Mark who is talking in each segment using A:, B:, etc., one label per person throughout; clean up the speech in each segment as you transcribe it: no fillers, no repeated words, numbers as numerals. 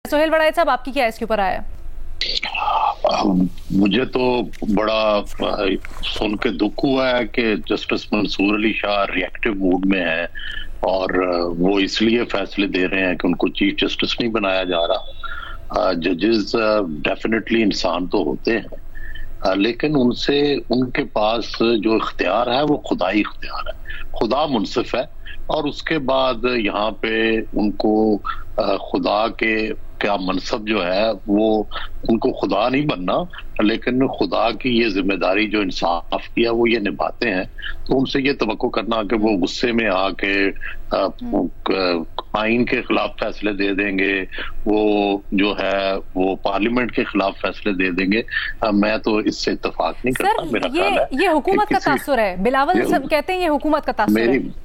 A: सोहेल वड़ाई साहब, आपकी क्या इसके ऊपर आया?
B: मुझे तो बड़ा सुन के दुख हुआ है कि justice Mansoor Ali Shah reactive mood में है और वो इसलिए फैसले दे रहे हैं कि उनको चीफ जस्टिस नहीं बनाया जा रहा। जजेस डेफिनेटली इंसान तो होते हैं, लेकिन उनसे उनके पास जो इख्तियार है वो खुदाई इख्तियार है। खुदा मुनसिफ है और उसके बाद यहाँ पे उनको खुदा के क्या मनसब जो है वो उनको खुदा नहीं बनना, लेकिन खुदा की ये जिम्मेदारी जो इंसाफ की है वो ये निभाते हैं। तो उनसे ये तवक्को करना कि वो गुस्से में आके आइन के खिलाफ फैसले दे देंगे, वो जो है वो पार्लियामेंट के खिलाफ फैसले दे देंगे, मैं तो इससे इत्तेफाक नहीं करता। मेरा ख्याल है
A: ये हुकूमत का तासुर है। बिलावल सब कहते हैं ये हुकूमत का तासुर है।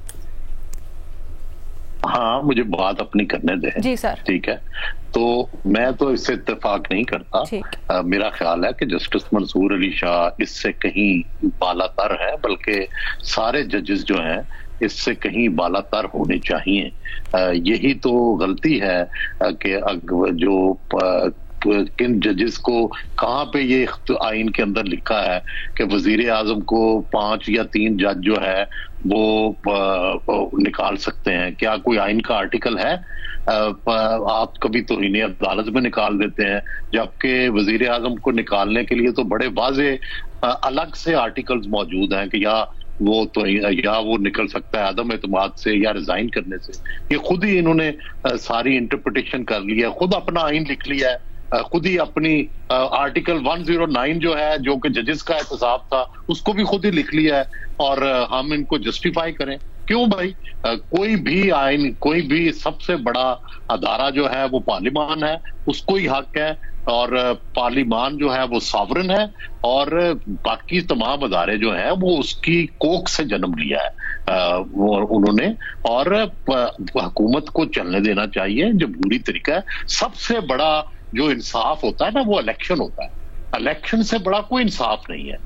B: हाँ, मुझे बात अपनी करने दें।
A: जी सर।
B: ठीक है, तो मैं तो इससे इत्तेफाक नहीं करता। मेरा ख्याल है कि जस्टिस मंसूर अली शाह इससे कहीं बालातर है, बल्कि सारे जजेस जो हैं इससे कहीं बालातर होने चाहिए। यही तो गलती है कि जो किन जजेस को कहाँ पे ये आइन के अंदर लिखा है कि वजीर आजम को 5 या 3 जज जो है वो निकाल सकते हैं। क्या कोई आइन का आर्टिकल है? आप कभी तो इन्हें अदालत में निकाल देते हैं, जबकि वजीर आजम को निकालने के लिए तो बड़े वाजे अलग से आर्टिकल्स मौजूद हैं कि या वो निकल सकता है अदम एतमाद से या रिजाइन करने से। ये खुद ही इन्होंने सारी इंटरप्रिटेशन कर लिया, खुद अपना आइन लिख लिया है, खुद ही अपनी आर्टिकल 109 जो है, जो कि जजेस का एहतसाब था, उसको भी खुद ही लिख लिया है। और हम इनको जस्टिफाई करें क्यों भाई? कोई भी आइन, कोई भी सबसे बड़ा अदारा जो है वो पार्लियामान है, उसको ही हक है, और पार्लियामान जो है वो सॉवरन है, और बाकी तमाम अदारे जो हैं वो उसकी कोख से जन्म लिया है वो उन्होंने, और हुकूमत को चलने देना चाहिए जमहूरी तरीका है। सबसे बड़ा जो इंसाफ होता है ना वो इलेक्शन होता है। इलेक्शन से बड़ा कोई इंसाफ नहीं है।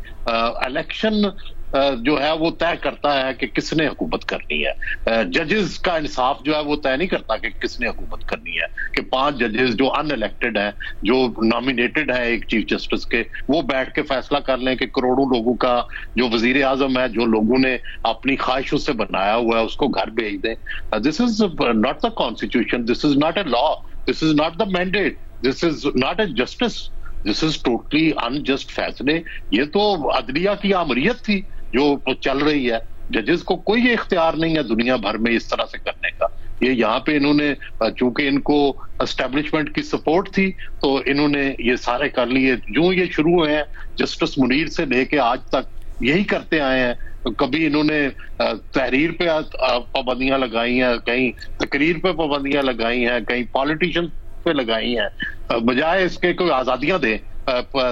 B: इलेक्शन जो है वो तय करता है कि किसने हुकूमत करनी है। जजेस का इंसाफ जो है वो तय नहीं करता कि किसने हुकूमत करनी है, कि 5 जजेस जो अनइलेक्टेड हैं, जो नॉमिनेटेड है एक चीफ जस्टिस के, वो बैठ के फैसला कर लें कि करोड़ों लोगों का जो वजीर आजम है, जो लोगों ने अपनी ख्वाहिशों से बनाया हुआ है, उसको घर भेज दें। This is not the constitution, this is not a law, this is not the mandate, this is not a justice, this is totally unjust फैसले। ये तो अदलिया की आमरीत थी जो चल रही है। जजेस को कोई इख्तियार नहीं है दुनिया भर में इस तरह से करने का। ये यहाँ पे इन्होंने, चूंकि इनको एस्टेब्लिशमेंट की सपोर्ट थी, तो इन्होंने ये सारे कर लिए। जो ये शुरू हुए हैं जस्टिस मुनीर से लेके आज तक यही करते आए हैं। तो कभी इन्होंने तहरीर पे पाबंदियां लगाई हैं, कहीं तकरीर पे पाबंदियां लगाई हैं, कहीं पॉलिटिशियन पे लगाई हैं। बजाय इसके कोई आजादियां दें।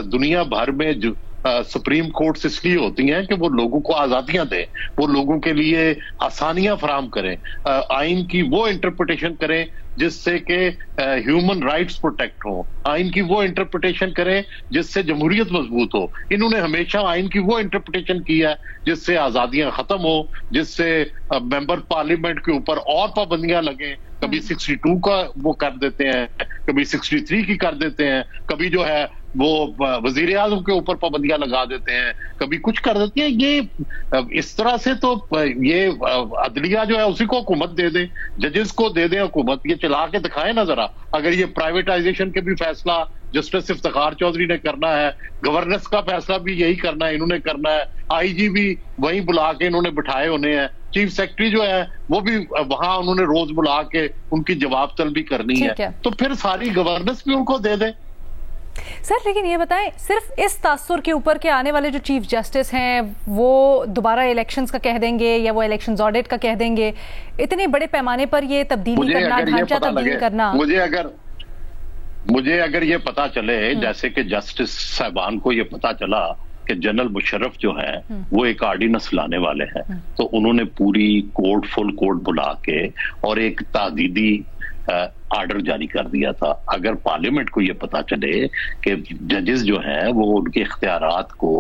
B: दुनिया भर में सुप्रीम कोर्ट्स इसलिए होती हैं कि वो लोगों को आजादियां दें, वो लोगों के लिए आसानियां फराम करें, आइन की वो इंटरप्रिटेशन करें जिससे कि ह्यूमन राइट्स प्रोटेक्ट हो, आइन की वो इंटरप्रिटेशन करें जिससे जमहूरियत मजबूत हो। इन्होंने हमेशा आइन की वो इंटरप्रिटेशन की है जिससे आजादियां खत्म हो, जिससे मेंबर पार्लियामेंट के ऊपर और पाबंदियां लगें। कभी 62 का वो कर देते हैं, कभी 63 की कर देते हैं, कभी जो है वो वजीर आजम के ऊपर पाबंदियां लगा देते हैं, कभी कुछ कर देते हैं। ये इस तरह से तो ये अदलिया जो है उसी को हुकूमत दे दें, जजेस को दे दें हुकूमत, ये चला के दिखाए ना जरा। अगर ये प्राइवेटाइजेशन के भी फैसला जस्टिस इफ्तिखार चौधरी ने करना है, गवर्नेंस का फैसला भी यही करना है, इन्होंने करना है, आईजी भी वहीं बुला के इन्होंने बिठाए होने हैं, चीफ सेक्रेटरी जो है वो भी वहां उन्होंने रोज बुला के उनकी जवाब तलबी करनी है, तो फिर सारी गवर्नेंस भी उनको दे दें।
A: सर, लेकिन ये बताएं, सिर्फ इस तासुर के ऊपर के आने वाले जो चीफ जस्टिस हैं वो दोबारा इलेक्शंस का कह देंगे या वो इलेक्शंस ऑडिट का कह देंगे, इतने बड़े पैमाने पर ये तब्दीली करना, ढांचा तब्दील करना,
B: मुझे अगर ये पता चले, जैसे कि जस्टिस साहबान को ये पता चला कि जनरल मुशर्रफ जो है वो एक ऑर्डिनेंस लाने वाले हैं, तो उन्होंने पूरी कोर्ट, फुल कोर्ट बुला के और एक तादीदी आर्डर जारी कर दिया था। अगर पार्लियामेंट को ये पता चले कि जजेस जो हैं वो उनके इख्तियारात को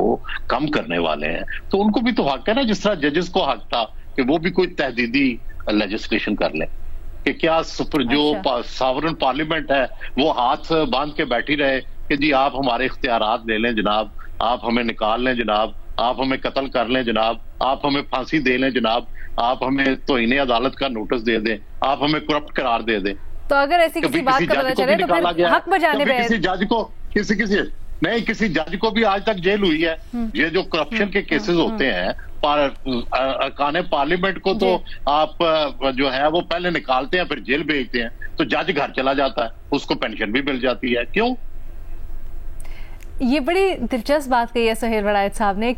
B: कम करने वाले हैं, तो उनको भी तो हक है ना, जिस तरह जजेस को हक था कि वो भी कोई तहदीदी लेजिस्लेशन कर ले। कि क्या जो सॉवरन पार्लियामेंट है वो हाथ बांध के बैठी रहे कि जी आप हमारे इख्तियारात ले लें जनाब, आप हमें निकाल लें जनाब, आप हमें कत्ल कर लें जनाब, आप हमें फांसी दे लें जनाब, आप हमें तौहीन अदालत का नोटिस दे दें, आप हमें करप्ट करार दे दें।
A: तो अगर ऐसी किसी बात का पता चले तो फिर हक बजाने पे
B: किसी जज को किसी जज को भी आज तक जेल हुई है। ये जो करप्शन के केसेस होते हैं अरकान पार्लियामेंट को तो आप जो है वो पहले निकालते हैं फिर जेल भेजते हैं, तो जज घर चला जाता है, उसको पेंशन भी मिल जाती है। क्यों?
A: ये बड़ी दिलचस्प बात कही है सुहेल वड़ाइच साहब ने